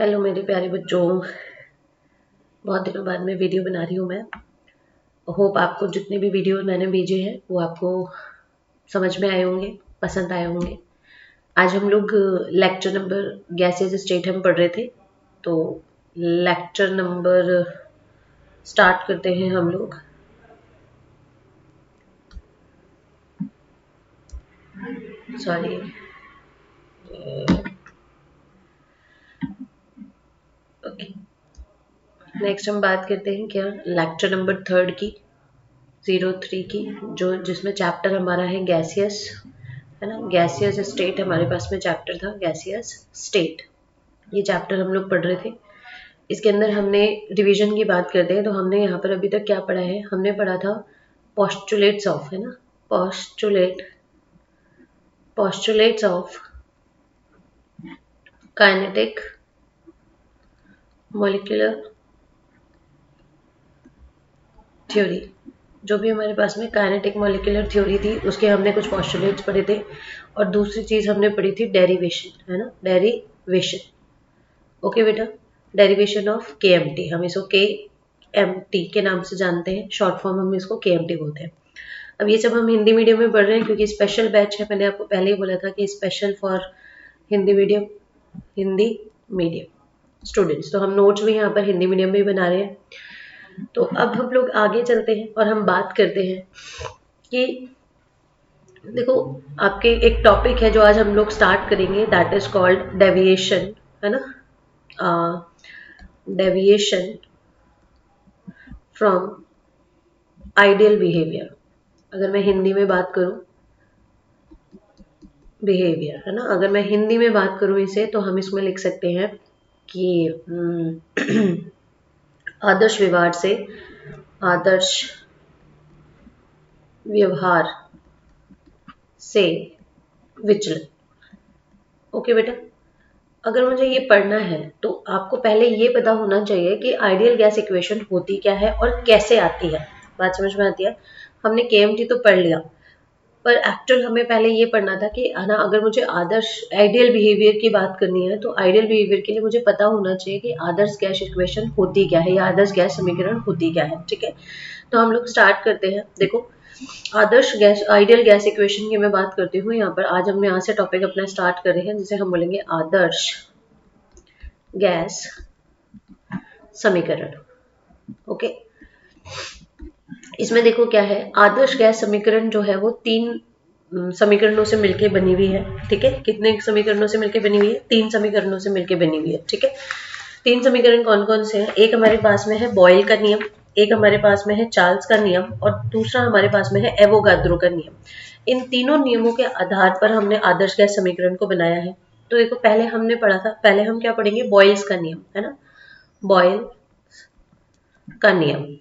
Hello मेरे प्यारे बच्चों, बहुत दिनों बाद में वीडियो बना रही हूँ मैं। होप आपको जितने भी वीडियो मैंने भेजे हैं वो आपको समझ में आए होंगे, पसंद आए होंगे। आज हम लोग लेक्चर नंबर गैसेस स्टेट हम पढ़ रहे थे, तो लेक्चर नंबर स्टार्ट करते हैं हम लोग। Sorry, okay. नेक्स्ट हम बात करते हैं क्या, लेक्चर नंबर 3 की, 03 की, जो जिसमें चैप्टर हमारा है गैसियस, है ना। गैसियस स्टेट हमारे पास में चैप्टर था, गैसियस स्टेट। ये चैप्टर हम लोग पढ़ रहे थे। इसके अंदर हमने डिवीजन की बात करते हैं, तो हमने यहाँ पर अभी तक क्या पढ़ा है, हमने पढ़ा था पोस्टुलेट्स ऑफ, है ना, postulates of kinetic molecular theory. जो भी हमारे पास में काइनेटिक मॉलिक्यूलर थ्योरी थी, उसके हमने कुछ पोस्टुलेट्स पढ़े थे, और दूसरी चीज हमने पढ़ी थी डेरिवेशन, है ना, डेरिवेशन। ओके बेटा, डेरिवेशन ऑफ KMT, हम इसको KMT के नाम से जानते हैं, शॉर्ट फॉर्म हम इसको KMT बोलते हैं। अब ये सब हम हिंदी मीडियम में पढ़ रहे हैं क्योंकि स्पेशल बैच है। मैंने आपको पहले ही बोला था कि special for Hindi medium students, तो हम नोट्स भी यहाँ पर हिंदी मीडियम में ही बना रहे हैं। तो अब हम लोग आगे चलते हैं और हम बात करते हैं कि देखो, आपके एक टॉपिक है जो आज हम लोग स्टार्ट करेंगे, दैट इज कॉल्ड डेविएशन, है ना। Deviation from ideal behaviour. अगर मैं हिंदी में बात करूं, बिहेवियर, है ना, अगर मैं हिंदी में बात करूं इसे, तो हम इसमें लिख सकते हैं कि आदर्श व्यवहार से, आदर्श व्यवहार से विचलन। ओके बेटा, अगर मुझे ये पढ़ना है तो आपको पहले ये पता होना चाहिए कि आइडियल गैस इक्वेशन होती क्या है और कैसे आती है। बात समझ में आती है। हमने KMT तो पढ़ लिया, पर एक्चुअल हमें पहले ये पढ़ना था कि, है ना, अगर मुझे आदर्श आइडियल बिहेवियर की बात करनी है, तो आइडियल बिहेवियर के लिए मुझे पता होना चाहिए कि आदर्श गैस इक्वेशन होती क्या है या आदर्श गैस समीकरण होती क्या है। ठीक है, तो हम लोग स्टार्ट करते हैं। देखो, आदर्श गैस, आइडियल गैस इक्वेशन की मैं बात करती हूँ यहाँ पर। आज हम यहाँ से टॉपिक अपना स्टार्ट कर रहे हैं, जिसे हम बोलेंगे आदर्श गैस समीकरण। ओके, इसमें देखो क्या है, आदर्श गैस समीकरण जो है वो 3 समीकरणों से मिलकर बनी हुई है। ठीक है, कितने समीकरणों से मिलकर बनी हुई है? 3 समीकरणों से मिलकर बनी हुई है। ठीक है, 3 समीकरण कौन कौन से हैं? एक हमारे पास में है बॉयल का नियम, एक हमारे पास में है चार्ल्स का नियम, और दूसरा हमारे पास में है एवोगाद्रो का नियम। इन तीनों नियमों के आधार पर हमने आदर्श गैस समीकरण को बनाया है। तो देखो, पहले हमने पढ़ा था, पहले हम क्या पढ़ेंगे, बॉयल्स का नियम, है ना, बॉयल का नियम।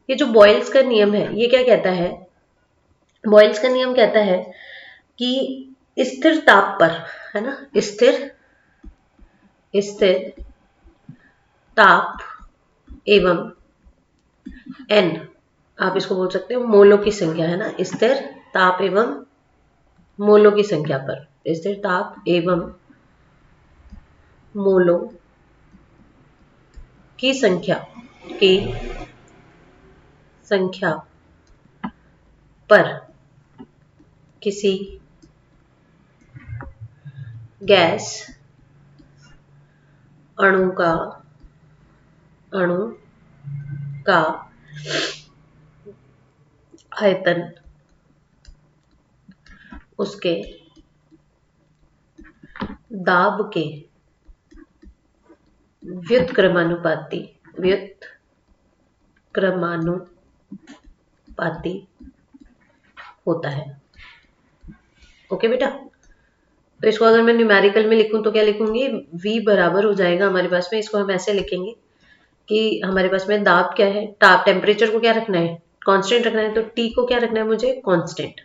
ये जो बॉयल्स का नियम है, ये क्या कहता है? बॉयल्स का नियम कहता है कि स्थिर ताप पर, है ना, स्थिर ताप एवं N, आप इसको बोल सकते हो मोलों की संख्या, है ना, स्थिर ताप एवं मोलों की संख्या पर, स्थिर ताप एवं मोलों की संख्या पर किसी गैस अणु का आयतन उसके दाब के व्युत्क्रमानुपाती होता है। ओके बेटा, तो इसको अगर मैं न्यूमेरिकल में लिखूं तो क्या लिखूंगी, V बराबर हो जाएगा हमारे पास में, इसको हम ऐसे लिखेंगे कि हमारे पास में दाब क्या है, ताप, टेम्परेचर को क्या रखना है, कांस्टेंट रखना है, तो T को क्या रखना है मुझे, कांस्टेंट,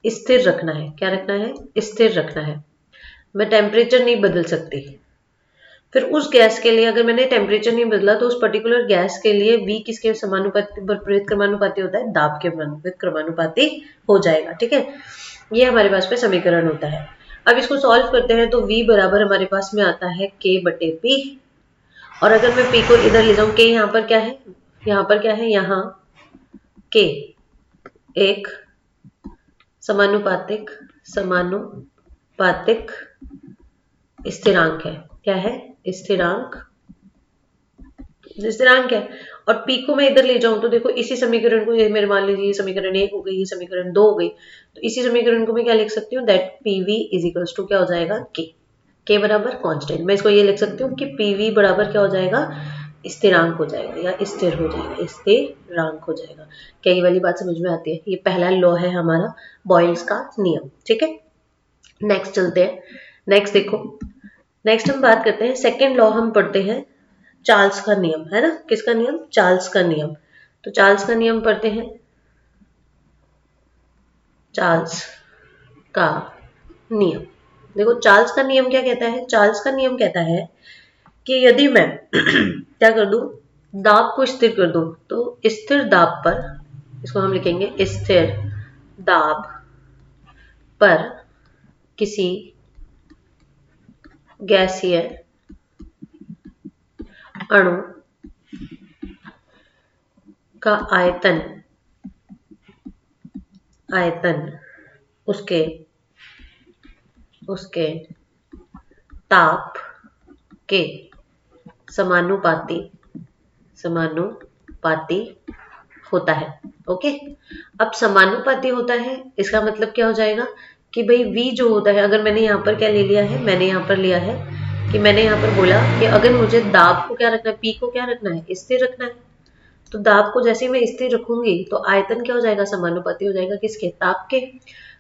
स्थिर रखना है। क्या रखना है? स्थिर रखना है। मैं टेम्परेचर नहीं बदल सकती। फिर उस गैस के लिए अगर मैंने टेम्परेचर नहीं बदला, तो उस पर्टिकुलर गैस के लिए V किसके समानुपाती, विपरीत क्रमानुपाती होता है, दाब के विपरीत क्रमानुपाती हो जाएगा। ठीक है, ये हमारे पास में समीकरण होता है। अब इसको सॉल्व करते हैं तो v बराबर हमारे पास में आता है k बटे p। और अगर मैं p को इधर ले जाऊं, k यहाँ पर क्या है, यहाँ पर क्या है, यहाँ k एक समानुपातिक समानुपातिक स्थिरांक है। क्या है? स्थिरांक, स्थिरांक है। और p को मैं इधर ले जाऊं तो देखो इसी समीकरण को, ये मेरे मान लीजिए ये समीकरण 1 हो गई, ये समीकरण 2 हो गई, तो इसी समीकरण को मैं क्या लिख सकती हूँ, that pv is equals to क्या हो जाएगा, k बराबर कांस्टेंट। मैं इसको ये लिख सकती हूँ कि pv बराबर क्या हो जाएगा, स्थिरांक हो जाएगा या स्थिर हो जाएगा, स्थिरांक हो जाएगा। क्या ये वाली बात समझ में आती है? ये पहला लॉ है हमारा बॉयल्स का नियम। ठीक है, नेक्स्ट चलते हैं। नेक्स्ट देखो, नेक्स्ट हम बात करते हैं, सेकेंड लॉ हम पढ़ते हैं चार्ल्स का नियम, है ना। किसका नियम? चार्ल्स का नियम। तो चार्ल्स का नियम पढ़ते हैं, चार्ल्स का नियम। देखो चार्ल्स का नियम क्या कहता है, चार्ल्स का नियम कहता है कि यदि मैं क्या कर दूं, दाब को स्थिर कर दूं, तो स्थिर दाब पर, इसको हम लिखेंगे स्थिर दाब पर किसी गैसीय अणु का आयतन उसके ताप के समानुपाती होता है। ओके, अब समानुपाती होता है, इसका मतलब क्या हो जाएगा कि भाई v जो होता है, अगर मैंने यहाँ पर क्या ले लिया है, मैंने यहाँ पर लिया है कि मैंने यहाँ पर बोला कि अगर मुझे दाब को क्या रखना है, p को क्या रखना है, स्थिर रखना है, तो दाब को जैसे ही मैं स्थिर रखूंगी तो आयतन क्या हो जाएगा, समानुपाती हो जाएगा किसके, ताप के।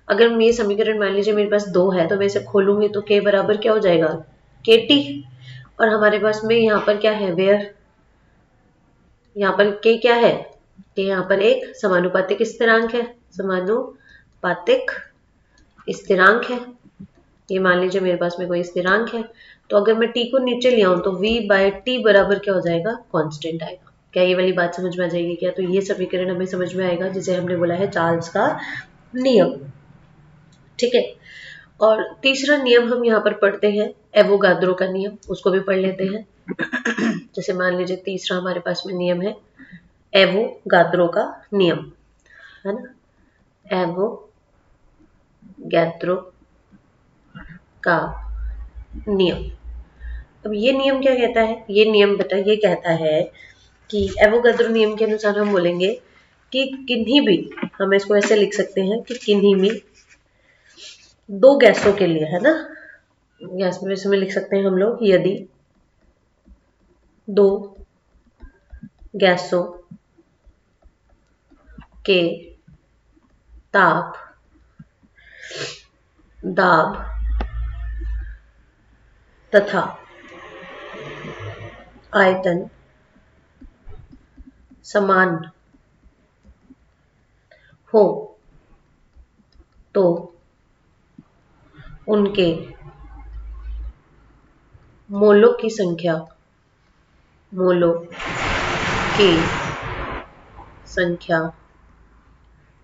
अगर मैं ये समीकरण मान लीजिए मेरे पास 2 है, तो मैं इसे खोलूंगी तो k बराबर क्या हो जाएगा, kT। और हमारे पास में यहाँ पर क्या है, वेयर, यहाँ पर k क्या है, k यहाँ पर एक समानुपातिक स्थिरांक है, समानुपातिक स्थिरांक है। ये मान लीजिए मेरे पास में कोई स्थिरांक है, तो अगर मैं t को नीचे ले आऊं तो v बाय टी बराबर क्या हो जाएगा, कांस्टेंट आएगा। क्या ये वाली बात समझ में आ जाएगी क्या? तो ये समीकरण हमें समझ में आएगा जिसे हमने बोला है चार्ल्स का नियम। ठीक है, और तीसरा नियम हम यहाँ पर पढ़ते हैं एवोगाद्रो का नियम, उसको भी पढ़ लेते हैं। जैसे मान लीजिए तीसरा हमारे पास में नियम है एवोगाद्रो का नियम, है ना, एवोगाद्रो का नियम। अब ये नियम क्या कहता है, ये नियम ये कहता है कि एवोगाद्रो नियम के अनुसार हम बोलेंगे कि किन्हीं भी, हम इसको ऐसे लिख सकते हैं कि किन्हीं भी 2 गैसों के लिए, है ना, गैस में इसमें लिख सकते हैं हम लोग, यदि 2 गैसों के ताप, दाब तथा आयतन समान हो तो उनके मोलों की संख्या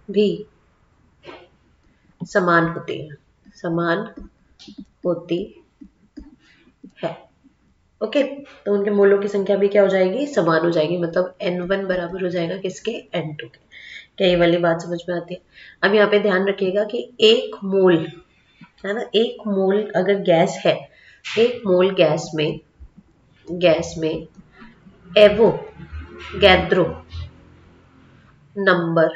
भी समान होती है, ओके। तो उनके मोलों की संख्या भी क्या हो जाएगी, समान हो जाएगी, मतलब N1 बराबर हो जाएगा किसके, N2 के। क्या ये वाली बात समझ में आती है? अब यहाँ पे ध्यान रखिएगा कि 1 मोल, है ना, 1 मोल अगर गैस है, 1 मोल गैस में एवोगैद्रो नंबर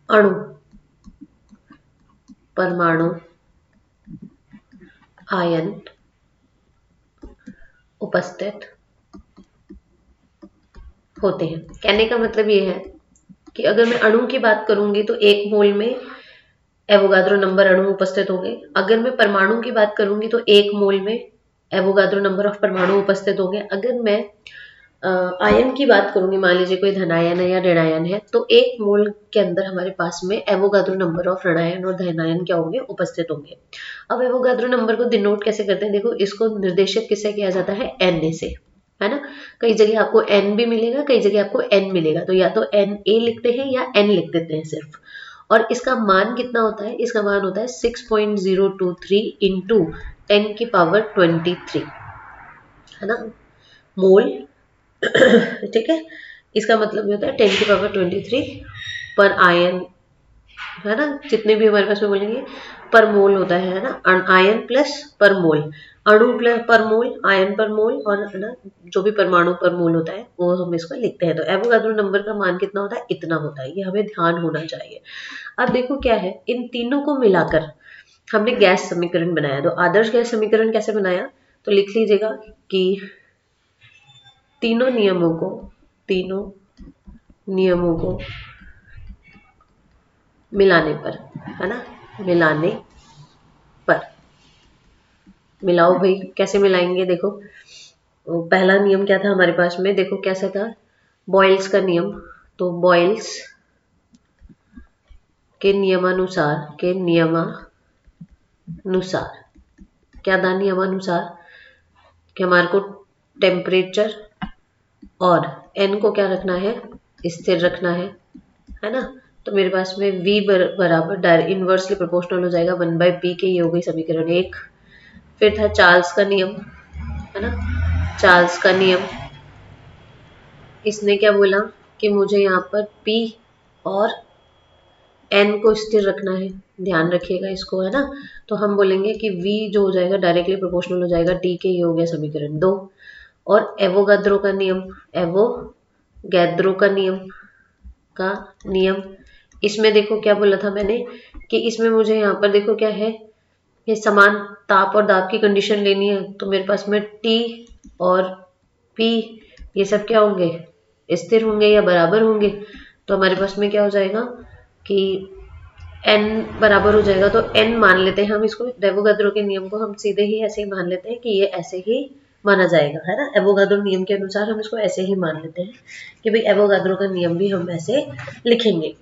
अणु, परमाणु, आयन उपस्थित होते हैं। कहने का मतलब ये है कि अगर मैं अणु की बात करूंगी तो 1 मोल में एवोगाद्रो नंबर अणु उपस्थित होंगे। अगर मैं परमाणु की बात करूंगी तो 1 मोल में एवोगाद्रो नंबर ऑफ परमाणु उपस्थित होंगे। अगर मैं आयन की बात करूंगी, मान लीजिए कोई धनायन है या ऋणायन है, तो 1 मोल के अंदर हमारे पास में एवोगाद्रो नंबर ऑफ ऋणायन और धनायन क्या होंगे, उपस्थित होंगे। अब एवोगाद्रो नंबर को डिनोट कैसे करते हैं, देखो इसको निर्देशित किससे किया जाता है, Na से, है ना। कई जगह आपको N भी मिलेगा, कई जगह आपको N मिलेगा, तो या तो Na लिखते हैं या N लिख देते हैं सिर्फ। और इसका मान कितना होता है, इसका मान होता है 6.023 इंटू 10 की पावर 23, है ना, मोल। ठीक है, इसका मतलब ये होता है 10 की पावर 23 पर आयन, है ना, जितने भी हमारे पास में बोलेंगे पर मोल होता है ना, आयन प्लस पर मोल, अणु प्लस पर मोल, आयन पर मोल, और है ना जो भी परमाणु पर मोल होता है वो हम इसको लिखते हैं। तो एवोगाड्रो नंबर का मान कितना होता है, इतना होता है, ये हमें ध्यान होना चाहिए। अब देखो क्या है, इन तीनों को मिलाकर हमने गैस समीकरण बनाया। तो आदर्श गैस समीकरण कैसे बनाया, तो लिख लीजिएगा कि तीनों नियमों को मिलाने पर, है ना, मिलाने पर, मिलाओ भाई, कैसे मिलाएंगे, देखो पहला नियम क्या था हमारे पास में, देखो कैसा था, बॉयल्स का नियम। तो बॉयल्स के नियमानुसार क्या था नियमानुसार, कि हमारे को टेम्परेचर और एन को क्या रखना है, स्थिर रखना है ना। तो मेरे पास में V बराबर डायरेक्ट इनवर्सली प्रोपोर्शनल हो जाएगा 1/P के, ये हो गई समीकरण 1। फिर था चार्ल्स का नियम, है ना, चार्ल्स का नियम, इसने क्या बोला कि मुझे यहाँ पर P और N को स्थिर रखना है, ध्यान रखिएगा इसको, है ना। तो हम बोलेंगे कि V जो हो जाएगा डायरेक्टली प्रोपोर्शनल हो जाएगा T के, ये हो गया समीकरण 2। और एवोगाड्रो का नियम, इसमें देखो क्या बोला था मैंने, कि इसमें मुझे यहाँ पर देखो क्या है, ये समान ताप और दाब की कंडीशन लेनी है। तो मेरे पास में T और P ये सब क्या होंगे, स्थिर होंगे या बराबर होंगे। तो हमारे पास में क्या हो जाएगा कि N बराबर हो जाएगा, तो N मान लेते हैं हम इसको, एवोगाड्रो के नियम को हम सीधे ही ऐसे ही मान लेते हैं कि ये ऐसे ही माना जाएगा, है ना। एवोगाड्रो नियम के अनुसार हम इसको ऐसे ही मान लेते हैं कि भाई एवोगाड्रो का नियम भी हम ऐसे लिखेंगे।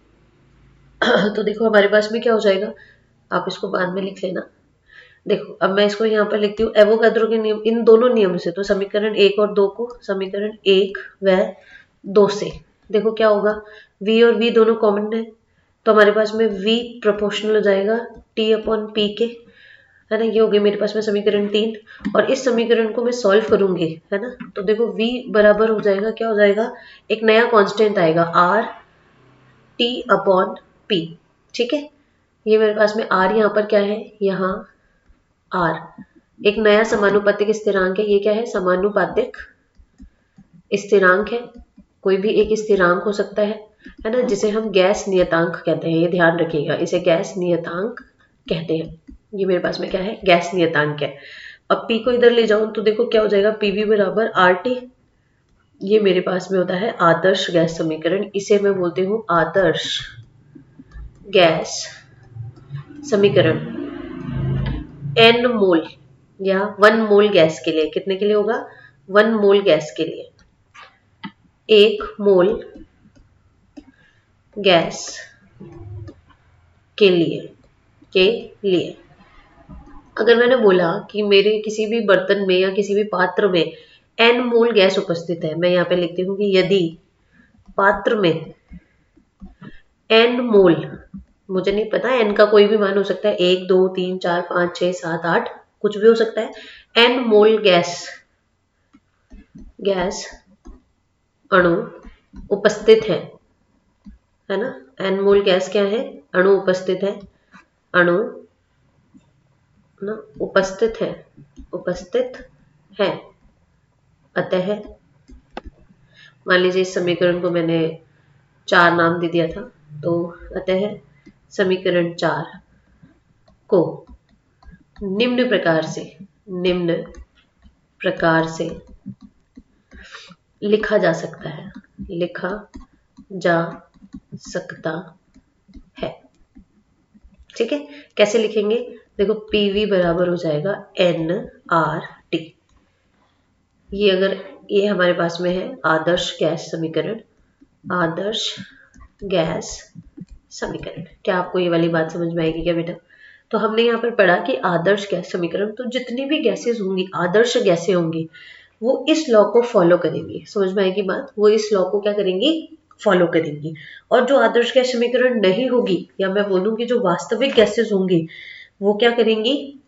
तो देखो हमारे पास में क्या हो जाएगा, आप इसको बाद में लिख लेना। देखो अब मैं इसको यहाँ पर लिखती हूँ, एवोगाड्रो के नियम, इन दोनों नियम से, तो समीकरण 1 और 2 को समीकरण 1 व 2 से देखो क्या होगा, V और V दोनों कॉमन है, तो हमारे पास में V प्रोपोर्शनल हो जाएगा T/P के, है ना, ये हो गई मेरे पास में समीकरण 3। और इस समीकरण को मैं सॉल्व करूंगी, है ना, तो देखो V बराबर हो जाएगा, क्या हो जाएगा, एक नया कांस्टेंट आएगा RT/P, ठीक है। ये मेरे पास में R यहाँ पर क्या है, यहाँ R एक नया समानुपातिक स्थिरांक है, ये क्या है, समानुपातिक स्थिरांक है, कोई भी एक स्थिरांक हो सकता है ना, जिसे हम गैस नियतांक कहते हैं, ये ध्यान रखिएगा, इसे गैस नियतांक कहते हैं। ये मेरे पास में क्या है, गैस नियतांक है। अब P को इधर ले जाऊं तो देखो क्या हो जाएगा, PV बराबर RT, ये मेरे पास में होता है आदर्श गैस समीकरण, इसे मैं बोलती हूँ आदर्श गैस समीकरण। N मोल या 1 मोल गैस के लिए, कितने के लिए होगा, 1 मोल गैस के लिए, 1 मोल गैस के लिए अगर मैंने बोला कि मेरे किसी भी बर्तन में या किसी भी पात्र में N मोल गैस उपस्थित है, मैं यहाँ पे लिखती हूँ कि यदि पात्र में N मोल, मुझे नहीं पता N का कोई भी मान हो सकता है, 1 2 3 4 5 6 7 8 कुछ भी हो सकता है, N मोल गैस अणु उपस्थित है ना, N मोल गैस क्या है, अणु उपस्थित है, अणु ना उपस्थित है। अतः मान लीजिए इस समीकरण को मैंने 4 नाम दे दिया था, तो अतः समीकरण 4 को निम्न प्रकार से लिखा जा सकता है, ठीक है। कैसे लिखेंगे, देखो PV बराबर हो जाएगा NRT, ये अगर ये हमारे पास में है आदर्श गैस समीकरण, क्या आपको ये वाली बात समझ में आएगी क्या बेटा। तो हमने यहाँ पर पढ़ा कि आदर्श गैस समीकरण, तो जितनी भी गैसेस होंगी, आदर्श गैसें होंगी, वो इस लॉ को फॉलो करेंगी, समझ में आएगी बात, वो इस लॉ को क्या करेंगी, फॉलो करेंगी। और जो आदर्श गैस समीकरण नहीं होगी, या मैं बोलूंगी जो वास्तविक गैसेस होंगी, वो क्या करेंगी,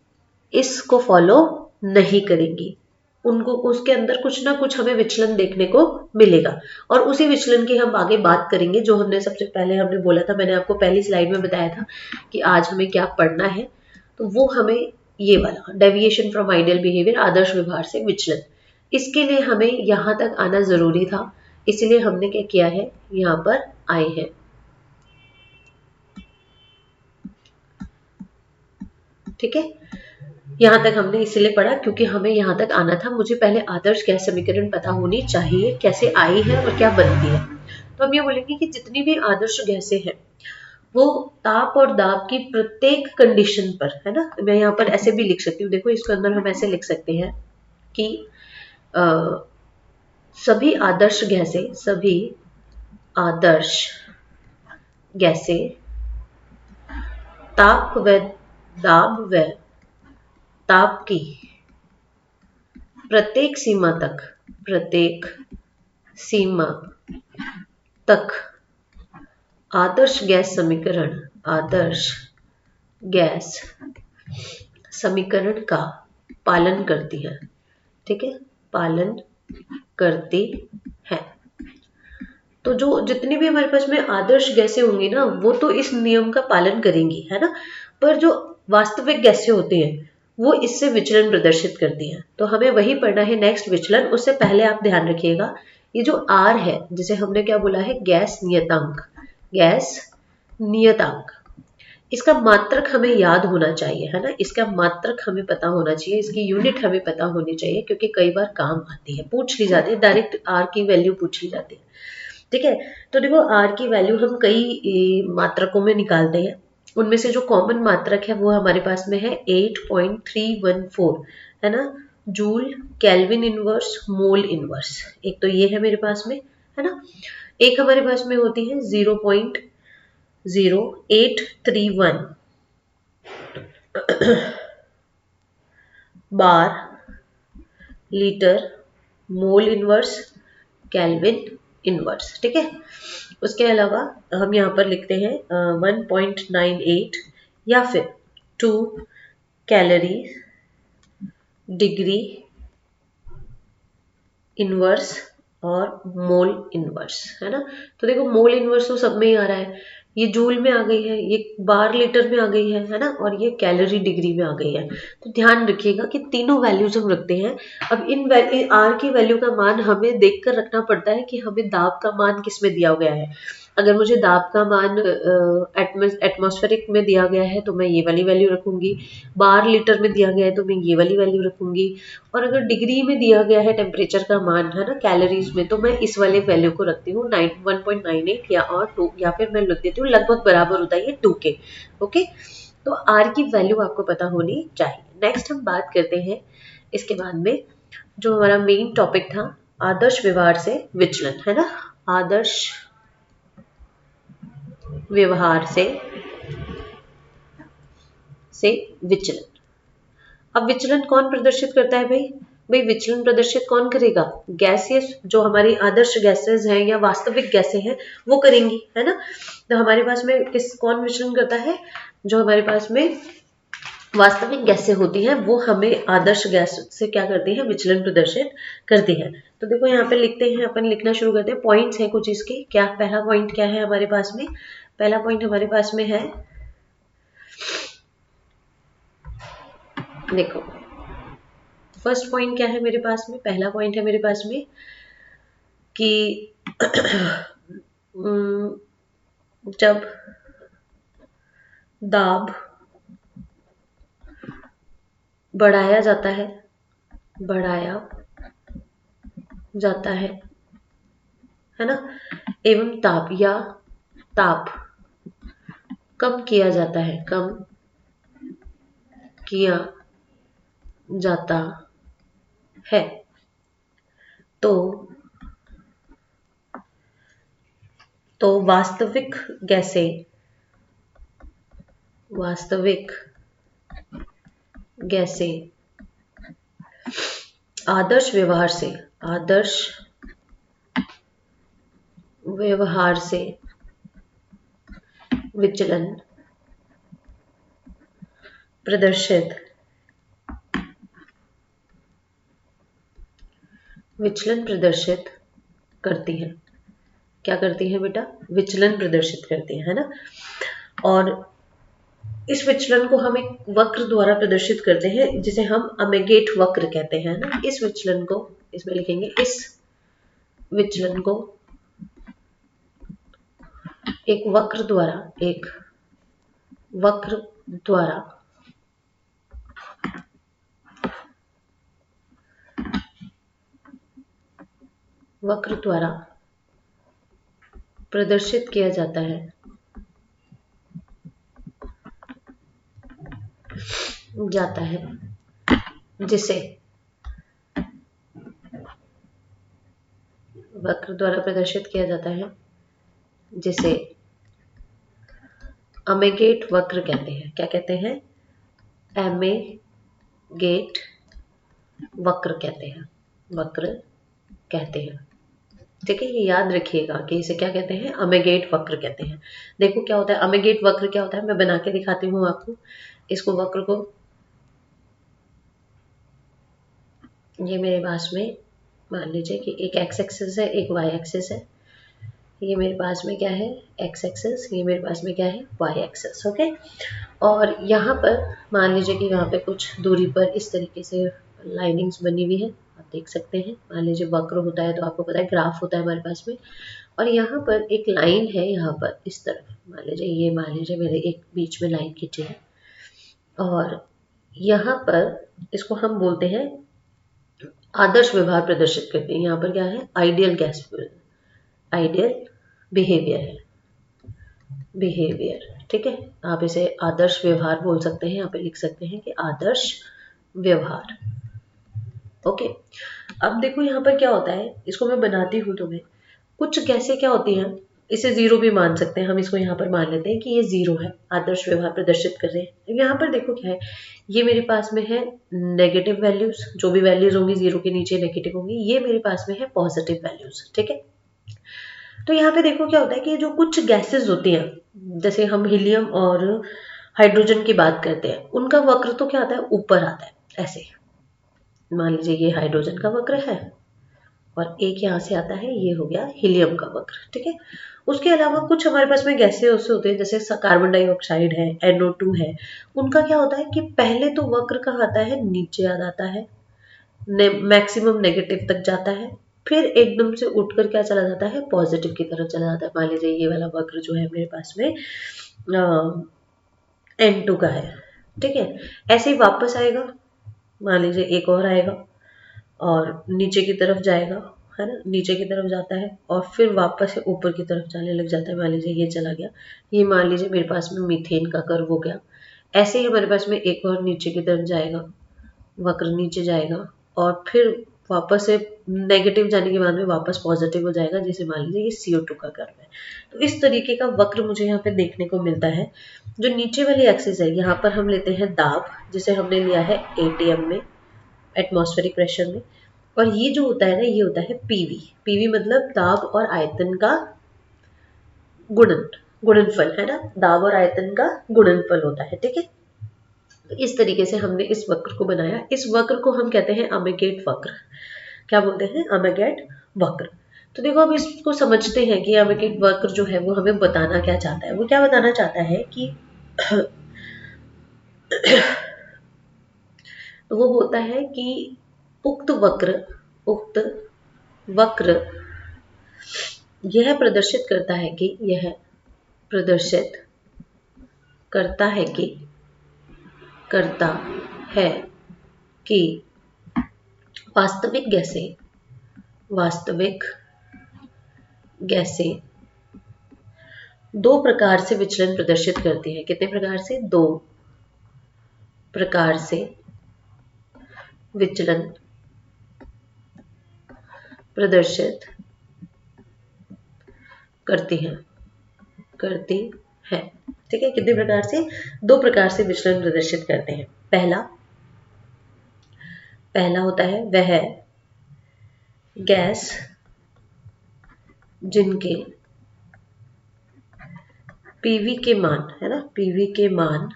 इसको फॉलो नहीं करेंगी। उनको उसके अंदर कुछ ना कुछ हमें विचलन देखने को मिलेगा, और उसी विचलन की हम आगे बात करेंगे। जो हमने सबसे पहले हमने बोला था, मैंने आपको पहली स्लाइड में बताया था कि आज हमें क्या पढ़ना है, तो वो हमें ये वाला डेविएशन फ्रॉम आइडियल बिहेवियर, आदर्श व्यवहार से विचलन, इसके लिए हमें यहाँ तक आना जरूरी था। इसलिए हमने क्या किया है, यहाँ पर आए हैं। ठीक है, यहाँ तक हमने इसीलिए पढ़ा क्योंकि हमें यहाँ तक आना था। मुझे पहले आदर्श गैस समीकरण पता होनी चाहिए, कैसे आई है और क्या बनती है। तो हम ये बोलेंगे कि जितनी भी आदर्श गैसें हैं वो ताप और दाब की प्रत्येक कंडीशन पर, है ना, मैं यहाँ पर ऐसे भी लिख सकती हूँ, देखो इसके अंदर हम ऐसे लिख सकते हैं कि अ, सभी आदर्श गैसें, सभी आदर्श गैसें ताप व दाब व ताप की प्रत्येक सीमा तक, प्रत्येक सीमा तक आदर्श गैस समीकरण, आदर्श गैस समीकरण का पालन करती है। ठीक है, पालन करती है। तो जो जितनी भी हमारे पास में आदर्श गैसें होंगी ना, वो तो इस नियम का पालन करेंगी, है ना। पर जो वास्तविक गैसें होती हैं वो इससे विचलन प्रदर्शित करती हैं। तो हमें वही पढ़ना है नेक्स्ट, विचलन। उससे पहले आप ध्यान रखिएगा, ये जो आर है, जिसे हमने क्या बोला है, गैस नियतांक, गैस नियतांक, इसका मात्रक हमें याद होना चाहिए, है ना। इसका मात्रक हमें पता होना चाहिए, इसकी यूनिट हमें पता होनी चाहिए, क्योंकि कई बार काम आती है, पूछ ली जाती है, डायरेक्ट आर की वैल्यू पूछ ली जाती है। ठीक है, तो देखो आर की वैल्यू हम कई मात्रकों में निकालते हैं। उनमें से जो कॉमन मात्रक है वो हमारे पास में है 8.314, है ना, joule kelvin inverse mole inverse. एक तो ये है मेरे पास में, है ना। एक हमारे पास में होती है 0.0831 bar litre mole inverse kelvin inverse. ठीक है, उसके अलावा हम यहाँ पर लिखते हैं 1.98 या फिर 2 कैलोरी डिग्री इनवर्स और मोल इनवर्स, है ना। तो देखो मोल इनवर्स तो सब में ही आ रहा है, ये जूल में आ गई है, ये बार लीटर में आ गई है ना, और ये कैलोरी डिग्री में आ गई है। तो ध्यान रखिएगा कि तीनों वैल्यूज हम रखते हैं। अब इन आर की वैल्यू का मान हमें देखकर रखना पड़ता है कि हमें दाब का मान किस में दिया गया है। अगर मुझे दाब का मान एटमॉस्फेरिक में दिया गया है तो मैं ये वाली वैल्यू रखूंगी, बार लीटर में दिया गया है तो मैं ये वाली वैल्यू रखूंगी, और अगर डिग्री में दिया गया है टेम्परेचर का मान, है ना, कैलोरीज में, तो मैं इस वाले वैल्यू को रखती हूँ 1.98 या और 2, या फिर मैं लिख देती हूँ लगभग बराबर होता है ये 2 के। ओके, तो आर की वैल्यू आपको पता होनी चाहिए। नेक्स्ट हम बात करते हैं इसके बाद में, जो हमारा मेन टॉपिक था, आदर्श व्यवहार से विचलन, है ना, आदर्श व्यवहार से विचलन। अब विचलन कौन प्रदर्शित करता है भाई, भाई विचलन प्रदर्शित कौन करेगा, गैसेस, जो हमारी आदर्श गैसेस हैं या वास्तविक गैसें हैं वो करेंगी, है ना। तो हमारे पास में कौन विचलन करता है, जो हमारे पास में वास्तविक गैसें होती हैं वो हमें आदर्श गैस से क्या करती है, विचलन प्रदर्शित करती है। तो देखो यहाँ पे लिखते हैं, अपन लिखना शुरू करते हैं, पॉइंट्स है कुछ इसके। क्या पहला पॉइंट क्या है हमारे पास में, पहला पॉइंट हमारे पास में है, देखो फर्स्ट पॉइंट क्या है मेरे पास में, पहला पॉइंट है मेरे पास में कि जब दाब बढ़ाया जाता है, बढ़ाया जाता है ना, एवं ताप या ताप कम किया जाता है, कम किया जाता है, तो वास्तविक गैसें, वास्तविक गैसें आदर्श व्यवहार से, आदर्श व्यवहार से विचलन प्रदर्शित करती है। क्या करती है बेटा? विचलन प्रदर्शित करती है ना। और इस विचलन को हम एक वक्र द्वारा प्रदर्शित करते हैं जिसे हम अमेगेट वक्र कहते हैं ना। इस विचलन को इसमें लिखेंगे, इस विचलन को एक वक्र द्वारा प्रदर्शित किया जाता है, जिसे वक्र द्वारा प्रदर्शित किया जाता है जिसे अमेगेट वक्र कहते हैं। क्या कहते हैं? अमेगेट वक्र कहते हैं। ठीक है, ये याद रखिएगा कि इसे क्या कहते हैं? अमेगेट वक्र कहते हैं। देखो क्या होता है अमेगेट वक्र, क्या होता है मैं बना के दिखाती हूँ आपको। इसको वक्र को, ये मेरे पास में मान लीजिए कि एक एक्स एक्सिस है, एक वाई एक्सिस है। ये मेरे पास में क्या है? X axis. ये मेरे पास में क्या है? Y axis. ओके। और यहाँ पर मान लीजिए कि यहाँ पे कुछ दूरी पर इस तरीके से लाइनिंग्स बनी हुई है, आप देख सकते हैं। मान लीजिए वक्र होता है तो आपको पता है ग्राफ होता है हमारे पास में, और यहाँ पर एक लाइन है, यहाँ पर इस तरफ मान लीजिए मेरे एक बीच में लाइन खींची है, और यहाँ पर इसको हम बोलते हैं आदर्श व्यवहार प्रदर्शित करते हैं। यहाँ पर क्या है? Ideal behaviour. ठीक है, आप इसे आदर्श व्यवहार बोल सकते हैं। यहाँ पे लिख सकते हैं कि आदर्श व्यवहार। ओके। अब देखो यहाँ पर क्या होता है, इसको मैं बनाती हूँ तुम्हें। कुछ गैसें क्या होती हैं, इसे जीरो भी मान सकते हैं हम। इसको यहाँ पर मान लेते हैं कि ये जीरो है, आदर्श व्यवहार प्रदर्शित कर रहे हैं। यहाँ पर देखो क्या है, ये मेरे पास में है नेगेटिव वैल्यूज, जो भी वैल्यूज होंगी जीरो के नीचे नेगेटिव होंगी। ये मेरे पास में है पॉजिटिव वैल्यूज। ठीक है, तो यहाँ पे देखो क्या होता है कि जो कुछ गैसेस होती हैं, जैसे हम हीलियम और हाइड्रोजन की बात करते हैं, उनका वक्र तो क्या आता है? ऊपर आता है ऐसे। मान लीजिए ये हाइड्रोजन का वक्र है और एक यहाँ से आता है, ये हो गया हीलियम का वक्र। ठीक है, उसके अलावा कुछ हमारे पास में गैसें उससे होते हैं, जैसे कार्बन डाइऑक्साइड है, NO2 है। उनका क्या होता है कि पहले तो वक्र कहाँ आता है? नीचे आ जाता है, मैक्सिमम नेगेटिव तक जाता है, फिर एकदम से उठकर क्या चला जाता है? पॉजिटिव की तरफ चला जाता है। मान लीजिए ये वाला वक्र जो है मेरे पास में N2 का है। ठीक है, ऐसे ही वापस आएगा, मान लीजिए एक और आएगा और नीचे की तरफ जाएगा, है ना, नीचे की तरफ जाता है और फिर वापस से ऊपर की तरफ जाने लग जाता है। मान लीजिए ये चला गया, ये मान लीजिए मेरे पास में मीथेन का कर्व हो गया। ऐसे ही हमारे पास में एक और नीचे की तरफ जाएगा, वक्र नीचे जाएगा और फिर वापस से नेगेटिव जाने के बाद में वापस पॉजिटिव हो जाएगा, जैसे मान लीजिए ये CO2 का कर्व है। तो इस तरीके का वक्र मुझे यहाँ पे देखने को मिलता है। जो नीचे वाली एक्सिस है, यहाँ पर हम लेते हैं दाब, जिसे हमने लिया है ATM में, एटमॉस्फेरिक प्रेशर में। और ये जो होता है ना, ये होता है PV मतलब दाब और आयतन का गुणनफल, है ना। दाब और आयतन का गुणनफल होता है। ठीक है, तो इस तरीके से हमने इस वक्र को बनाया। इस वक्र को हम कहते हैं अमेगेट वक्र। क्या बोलते हैं? अमेगेट वक्र। तो देखो अब इसको समझते हैं कि अमेगेट वक्र जो है वो हमें बताना क्या चाहता है। वो क्या बताना चाहता है कि वो होता है कि उक्त वक्र यह प्रदर्शित करता है कि करता है कि वास्तविक गैसें दो प्रकार से विचलन प्रदर्शित करती है। कितने प्रकार से? दो प्रकार से विचलन प्रदर्शित करती है। ठीक है, कितने प्रकार से? दो प्रकार से विचलन प्रदर्शित करते हैं। पहला होता है वह गैस जिनके पीवी के मान, है ना, पीवी के मान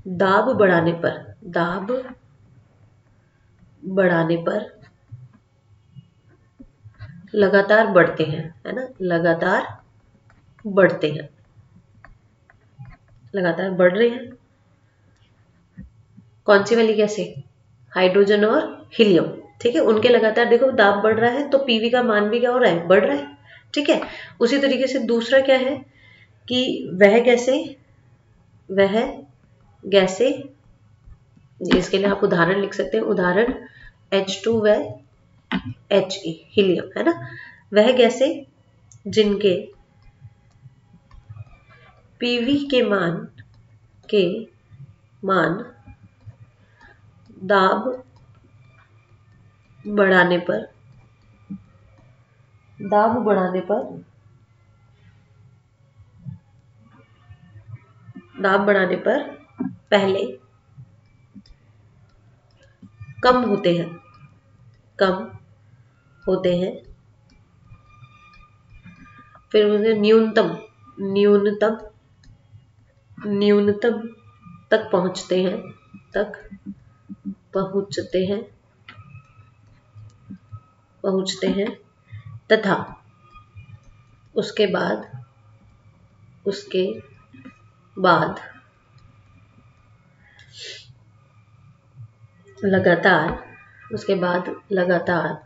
दाब बढ़ाने पर, दाब बढ़ाने पर लगातार बढ़ते हैं, है ना, लगातार बढ़ते हैं, लगातार बढ़ रहे हैं। कौन सी वाली गैसें? हाइड्रोजन और हीलियम। ठीक है, उनके लगातार देखो दाब बढ़ रहा है तो पीवी का मान भी क्या हो रहा है, बढ़ रहा है। ठीक है, उसी तरीके से दूसरा क्या है कि वह गैसें, इसके लिए आप उदाहरण लिख सकते हैं, उदाहरण H2 व He, हीलियम, है ना, वह गैसें जिनके पीवी के मान दाब बढ़ाने पर, दाब बढ़ाने पर दाब बढ़ाने पर पहले कम होते हैं, कम होते हैं, फिर उन्हें न्यूनतम न्यूनतम न्यूनतम तक पहुंचते हैं, तक पहुंचते हैं पहुंचते हैं तथा उसके बाद बाद लगातार उसके बाद लगातार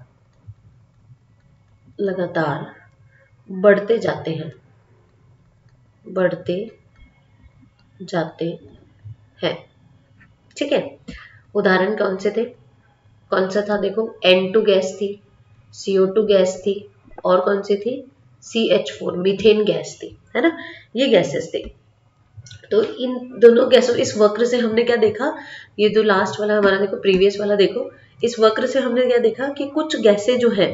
बढ़ते जाते हैं, बढ़ते जाते हैं। ठीक है, उदाहरण कौन से थे, कौन सा था, देखो N2 गैस थी, CO2 गैस थी, और कौन सी थी, CH4 मीथेन गैस थी, है ना, ये गैसेस थी। तो इन दोनों गैसों, इस वक्र से हमने क्या देखा, ये जो लास्ट वाला हमारा देखो, प्रीवियस वाला देखो, इस वक्र से हमने क्या देखा कि कुछ गैसें जो है,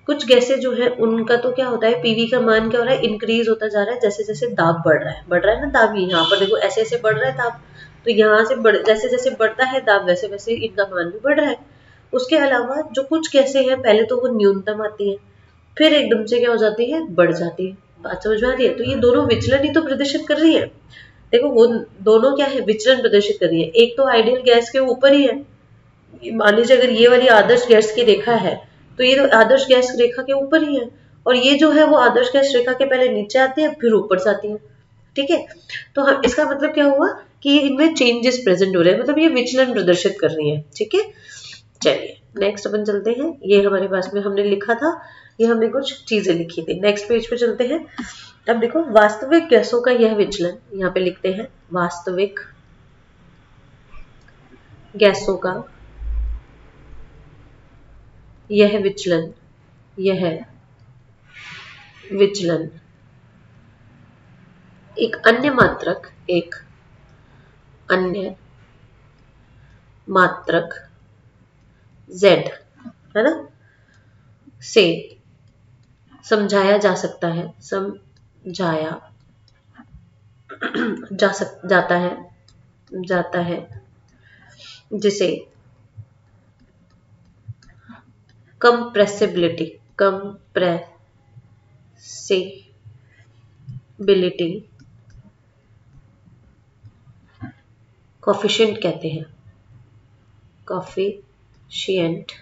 कुछ गैसें जो है उनका तो क्या होता है, पीवी का मान क्या हो रहा है, इंक्रीज होता जा रहा है जैसे जैसे दाब बढ़ रहा है ना, दाब यहाँ पर देखो ऐसे ऐसे बढ़ रहा है दाब, तो यहाँ से जैसे जैसे बढ़ता है दाब वैसे वैसे इनका मान भी बढ़ रहा है। उसके अलावा जो कुछ गैसें हैं पहले तो वो न्यूनतम आती है, फिर एकदम से क्या हो जाती है, बढ़ जाती है। बात समझ में आ रही है? तो ये दोनों विचलन ही तो प्रदर्शित कर रही है। देखो वो दोनों क्या है, विचलन प्रदर्शित कर रही है। एक तो आइडियल गैस के ऊपर ही है, मान लीजिए अगर ये वाली आदर्श गैस की रेखा है तो ये तो आदर्श गैस रेखा के ऊपर ही है, और ये जो है वो आदर्श गैस रेखा के पहले नीचे आती है फिर ऊपर जाती है। ठीक है, तो हम इसका मतलब क्या हुआ कि इनमें चेंजेस प्रेजेंट हो रहे हैं, मतलब ये विचलन प्रदर्शित कर रही है। ठीक है, चलिए नेक्स्ट अपन चलते हैं, ये हमारे पास में हमने लिखा था, ये हमने कुछ चीजें लिखी थी, नेक्स्ट पेज पे चलते हैं। अब देखो वास्तविक गैसों का यह विचलन, यहाँ पे लिखते हैं वास्तविक गैसों का यह विचलन, यह विचलन एक अन्य मात्रक z, है ना, से समझाया जा सकता है, समझाया जाता है जिसे कंप्रेसिबिलिटी कोफिशिएंट कहते हैं, कोफिशिएंट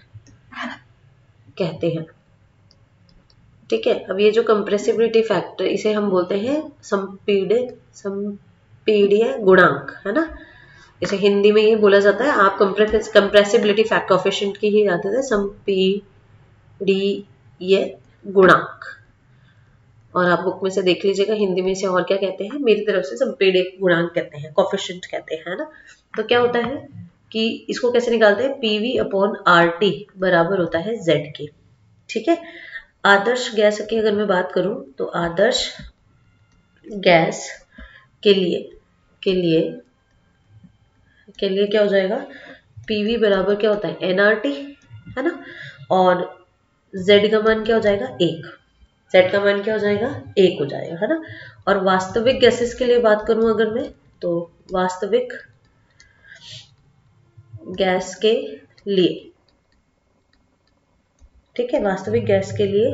कहते हैं। ठीक है, अब ये जो कंप्रेसिबिलिटी फैक्टर, इसे हम बोलते हैं संपीड्य गुणांक, है ना, इसे हिंदी में ये बोला जाता है, आप कंप्रेसिबिलिटी फैक्टर कोफिशिएंट की ही याद है, संपीड्य गुणांक, और आप बुक में से देख लीजिएगा हिंदी में इसे और क्या कहते हैं, मेरी तरफ से संपीड्य गुणांक कहते हैं, कोफिशिएंट कहते हैं, है ना। तो क्या होता है कि इसको कैसे निकालते हैं, PV/RT बराबर होता है Z के। ठीक है, आदर्श गैस की अगर मैं बात करूं तो आदर्श गैस के लिए क्या हो जाएगा, पीवी बराबर क्या होता है, NRT, है ना, और Z का मान क्या हो जाएगा, 1, Z का मान क्या हो जाएगा, 1 हो जाएगा, है ना। और वास्तविक गैसेस के लिए बात करूं अगर मैं, तो वास्तविक गैस के लिए, ठीक है, वास्तविक गैस के लिए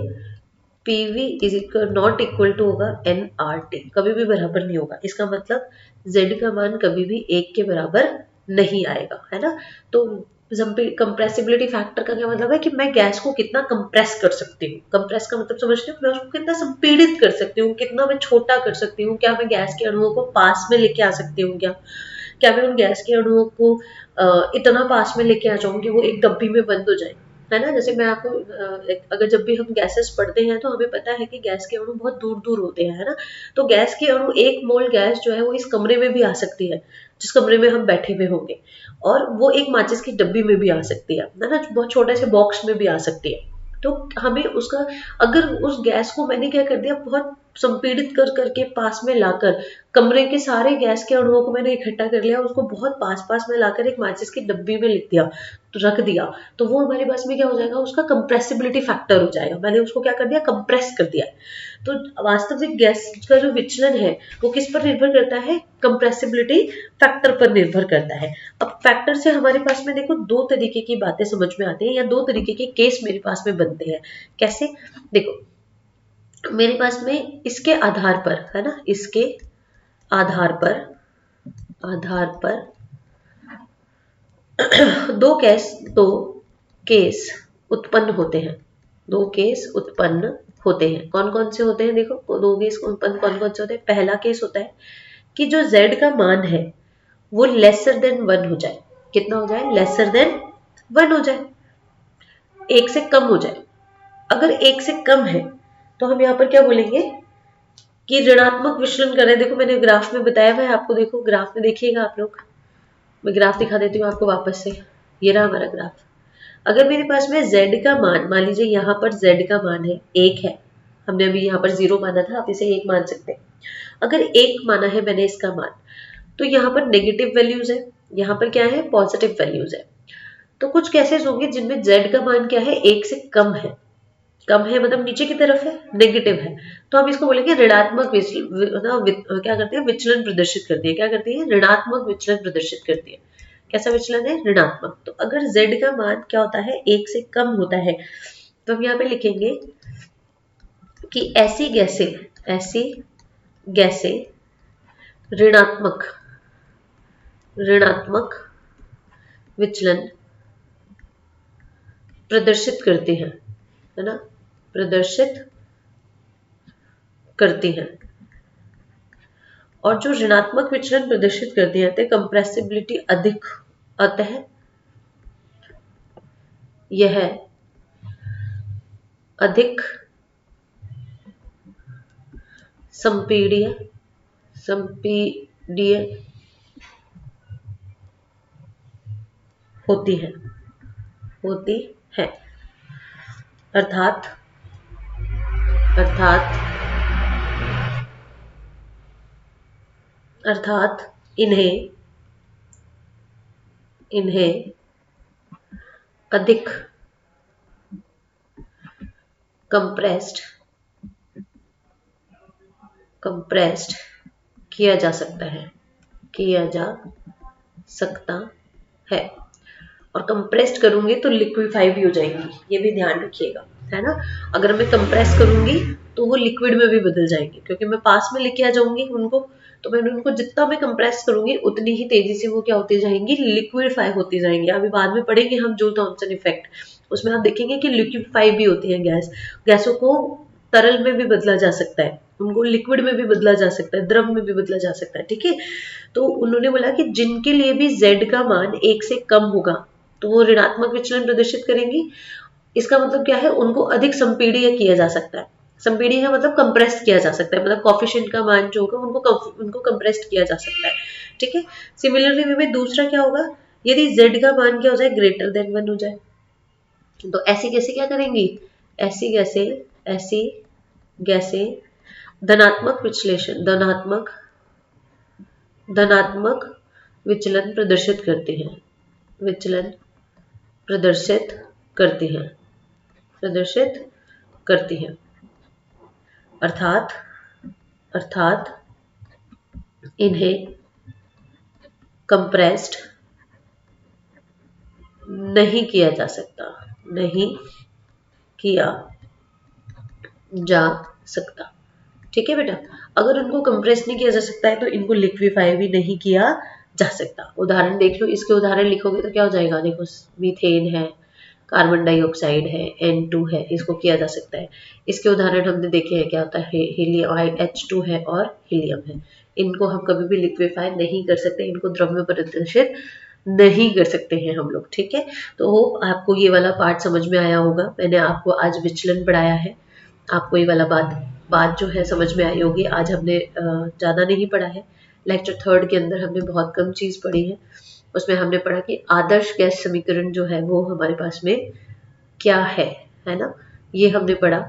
PV is equal not equal to होगा nRT, कभी भी बराबर नहीं होगा। इसका मतलब Z का मान कभी भी 1 के बराबर नहीं आएगा, है ना। तो कंप्रेसिबिलिटी फैक्टर का क्या मतलब है कि मैं गैस को कितना कंप्रेस कर सकती हूँ। कंप्रेस का मतलब समझते हो, मैं उसको कितना संपीड़ित कर सकती हूँ, कितना मैं छोटा कर सकती हूँ। क्या मैं गैस के अणुओं को पास में लेके आ सकती हूँ, क्या मैं उन गैस के अणुओं को इतना पास में लेके आ जाऊंगी वो एक डब्बी में बंद हो जाए, है ना। जैसे मैं आपको अगर जब भी हम गैसेस पढ़ते हैं तो हमें पता है कि गैस के अणु बहुत दूर दूर होते हैं, है ना। तो गैस के अणु, एक मोल गैस जो है वो इस कमरे में भी आ सकती है जिस कमरे में हम बैठे हुए होंगे, और वो एक माचिस की डब्बी में भी आ सकती है ना, बहुत छोटे से बॉक्स में भी आ सकती है। तो हमें उसका, अगर उस गैस को मैंने क्या कर दिया, बहुत संपीड़ित कर करके पास में लाकर, कमरे के सारे गैस के अणुओं को मैंने इकट्ठा कर लिया, उसको बहुत पास पास में लाकर एक माचिस की डब्बी में लिख दिया, तो रख दिया, तो वो हमारे पास में क्या हो जाएगा, उसका कंप्रेसिबिलिटी फैक्टर हो जाएगा। मैंने उसको क्या कर दिया, कंप्रेस कर दिया। तो वास्तविक गैस का जो विचलन है वो किस पर निर्भर करता है, कंप्रेसिबिलिटी फैक्टर पर निर्भर करता है। अब फैक्टर से हमारे पास में देखो दो तरीके की बातें समझ में आती हैं, या दो तरीके के केस मेरे पास में बनते हैं। कैसे, देखो मेरे पास में इसके आधार पर, है ना, इसके आधार पर दो केस उत्पन्न होते हैं। दो केस उत्पन्न होते हैं, कौन कौन से होते हैं, देखो दो केस उत्पन्न कौन कौन से होते हैं। पहला केस होता है कि जो z का मान है वो लेसर देन 1 हो जाए। कितना हो जाए, लेसर देन 1 हो जाए, एक से कम हो जाए। अगर एक से कम है तो हम यहाँ पर क्या बोलेंगे कि ऋणात्मक विचलन कर रहे हैं। देखो मैंने ग्राफ में बताया हुआ है आपको, देखो ग्राफ में देखिएगा आप लोग, मैं ग्राफ दिखा देती हूँ आपको वापस से। ये रहा हमारा ग्राफ। अगर मेरे पास में z का मान लीजिए यहाँ पर z का मान है 1 है, हमने अभी यहाँ पर 0 माना था, आप इसे 1 मान सकते हैं। अगर 1 माना है मैंने इसका मान, तो यहाँ पर नेगेटिव वैल्यूज है, यहाँ पर क्या है, पॉजिटिव वैल्यूज है। तो कुछ केसेस होंगे जिनमें z का मान क्या है, 1 से कम है। कम है मतलब नीचे की तरफ है, नेगेटिव है, तो हम इसको बोलेंगे ऋणात्मक क्या करते हैं, विचलन प्रदर्शित करती है। क्या करती है, ऋणात्मक विचलन प्रदर्शित करती है। कैसा विचलन है, ऋणात्मक। तो अगर z का मान क्या होता है, 1 से कम होता है, तो हम यहाँ पे लिखेंगे कि ऐसी गैसें ऋणात्मक विचलन प्रदर्शित करती हैं, है ना, प्रदर्शित करती हैं। और जो ऋणात्मक विचलन प्रदर्शित करती हैं तो कंप्रेसिबिलिटी अधिक, अतः यह अधिक संपीड़ित होती है अर्थात इन्हें अधिक कंप्रेस्ड किया जा सकता है। और कंप्रेस्ड करूंगी तो लिक्विफाई भी हो जाएंगी, ये भी ध्यान रखिएगा, है ना। अगर मैं कंप्रेस करूंगी तो वो लिक्विड में भी बदल जाएंगे, क्योंकि मैं पास में लेके आ जाऊंगी उनको। तो मैंने उनको जितना मैं कंप्रेस करूंगी उतनी ही तेजी से वो क्या होती जाएंगी, लिक्विफाई होती जाएंगी। अभी बाद में पढ़ेंगे हम जूल थॉम्पसन इफेक्ट, उसमें आप देखेंगे कि लिक्विफाई भी होती है गैसों को तरल में भी बदला जा सकता है, उनको लिक्विड में भी बदला जा सकता है, द्रव में भी बदला जा सकता है, ठीक है। तो उन्होंने बोला कि जिनके लिए भी z का मान 1 से कम होगा तो वो ऋणात्मक विचलन प्रदर्शित करेंगी। इसका मतलब क्या है, उनको अधिक संपीड़ित किया जा सकता है। संपीड़ित का मतलब कंप्रेस किया जा सकता है, मतलब कोफिशिएंट का मान जो होगा उनको कंप्रेस्ड किया जा सकता है, ठीक है। सिमिलरली वे में दूसरा क्या होगा, यदि z का मान क्या हो जाए, ग्रेटर देन 1 हो जाए, तो ऐसी गैसें क्या करेंगी, ऐसी गैसें धनात्मक विचलन प्रदर्शित करती हैं, प्रदर्शित करती हैं। अर्थात इन्हें कंप्रेस्ड नहीं किया जा सकता। ठीक है बेटा, अगर उनको कंप्रेस नहीं किया जा सकता है तो इनको लिक्विफाई भी नहीं किया जा सकता। उदाहरण देख लो, इसके उदाहरण लिखोगे तो क्या हो जाएगा, देखो मीथेन है, कार्बन डाइऑक्साइड है, N2 है, इसको किया जा सकता है। इसके उदाहरण हमने देखे हैं, क्या होता है, हीलियम H2 है और हीलियम है। इनको हम कभी भी लिक्विफाई नहीं कर सकते, इनको द्रव में प्रदर्शित नहीं कर सकते हैं हम लोग। ठीक है, तो होप आपको ये वाला पार्ट समझ में आया होगा। मैंने आपको आज विचलन पढ़ाया है, आपको ये वाला बात जो है समझ में आई होगी। आज हमने ज़्यादा नहीं पढ़ा है, लेक्चर थर्ड के अंदर हमने बहुत कम चीज़ पढ़ी है। उसमें हमने पढ़ा कि आदर्श गैस समीकरण जो है वो हमारे पास में क्या है ना, ये हमने पढ़ा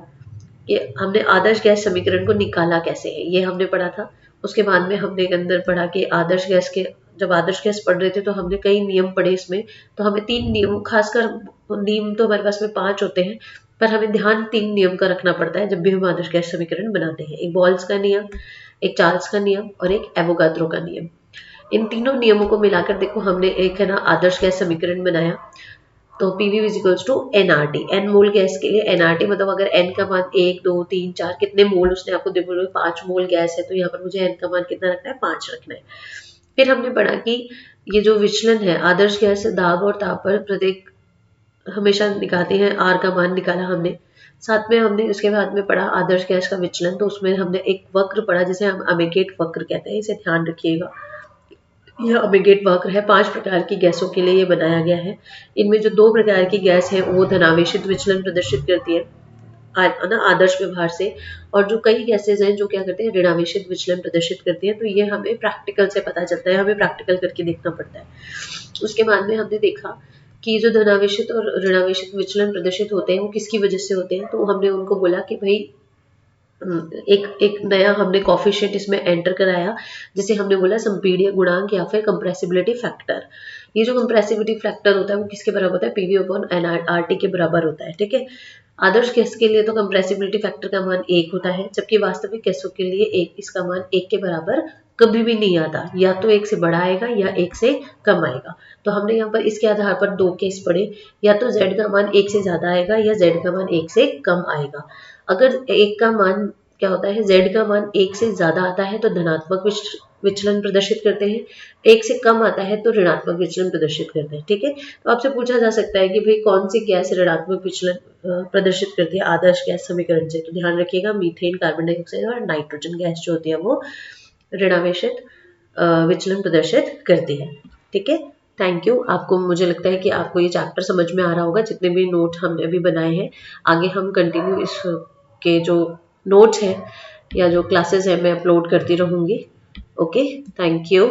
कि हमने आदर्श गैस समीकरण को निकाला कैसे है, ये हमने पढ़ा था। उसके बाद में हमने एक अंदर पढ़ा कि आदर्श गैस के, जब आदर्श गैस पढ़ रहे थे तो हमने कई नियम पढ़े इसमें। तो हमें 3 नियम, खासकर नियम तो हमारे पास में 5 होते हैं, पर हमें ध्यान 3 नियम का रखना पड़ता है जब भी हम आदर्श गैस समीकरण बनाते हैं। एक बॉल्स का नियम, एक चार्ल्स का नियम और एक एवोगाद्रो का नियम। इन तीनों नियमों को मिलाकर देखो हमने एक है ना आदर्श गैस समीकरण बनाया। तो PV is equals to NRT, n mole gas के लिए NRT मतलब अगर n का मान 1 2 3 4 कितने मोल उसने आपको दे बोलो 5 मोल गैस है, तो यहाँ पर मुझे n का मान कितना रखना है, 5 रखना है। फिर हमने पढ़ा कि ये जो विचलन है आदर्श गैस दाब और ताप पर प्रत्येक हमेशा दिखाते हैं, R का मान निकाला हमने। साथ में हमने उसके बाद में पढ़ा आदर्श गैस का विचलन, तो उसमें हमने एक वक्र पढ़ा जिसे हम अमेगेट वक्र कहते हैं, इसे ध्यान रखिएगा। यह अमेगेट वक्र है, 5 प्रकार की गैसों के लिए ये बनाया गया है। इनमें जो 2 प्रकार की गैस है वो धनावेशित विचलन प्रदर्शित करती है ना आदर्श व्यवहार से, और जो कई गैसेज हैं जो क्या करते हैं, ऋणावेशित विचलन प्रदर्शित करती है। तो ये हमें प्रैक्टिकल से पता चलता है, हमें प्रैक्टिकल करके देखना पड़ता है। उसके बाद में हमने देखा कि जो धनावेशित और ऋणावेशित विचलन प्रदर्शित होते हैं वो किसकी वजह से होते हैं। तो हमने उनको बोला कि भाई एक एक नया हमने कॉफिशिएंट इसमें एंटर कराया, जिसे हमने बोला संपीड्य गुणांक या फिर कंप्रेसिबिलिटी फैक्टर। ये जो कंप्रेसिबिलिटी फैक्टर होता है वो किसके बराबर होता है, PV अपॉन NRT के बराबर होता है। ठीक है, आदर्श गैस के लिए तो कंप्रेसिबिलिटी फैक्टर का मान 1 होता है, जबकि वास्तविक गैसों के लिए इसका मान 1 के बराबर कभी भी नहीं आता, या तो 1 से बड़ा आएगा या 1 से कम आएगा। तो हमने यहाँ पर इसके आधार पर 2 केस पढ़े, या तो Z का मान 1 से ज्यादा आएगा या Z का मान 1 से कम आएगा। अगर 1 का मान क्या होता है, Z का मान 1 से ज्यादा आता है तो धनात्मक विचलन प्रदर्शित करते हैं, 1 से कम आता है तो ऋणात्मक विचलन प्रदर्शित करते हैं। ठीक है, तो आपसे पूछा जा सकता है कि भाई कौन सी गैस ऋणात्मक विचलन प्रदर्शित करती है आदर्श गैस समीकरण से। तो ध्यान रखिएगा मीथेन, कार्बन डाइऑक्साइड और नाइट्रोजन गैस जो होती है वो ऋणावेशित विचलन प्रदर्शित करती है। ठीक है, थैंक यू। आपको, मुझे लगता है कि आपको ये चैप्टर समझ में आ रहा होगा, जितने भी नोट हमने अभी बनाए हैं। आगे हम कंटिन्यू इसके जो नोट्स हैं या जो क्लासेस हैं मैं अपलोड करती रहूँगी। Okay, thank you.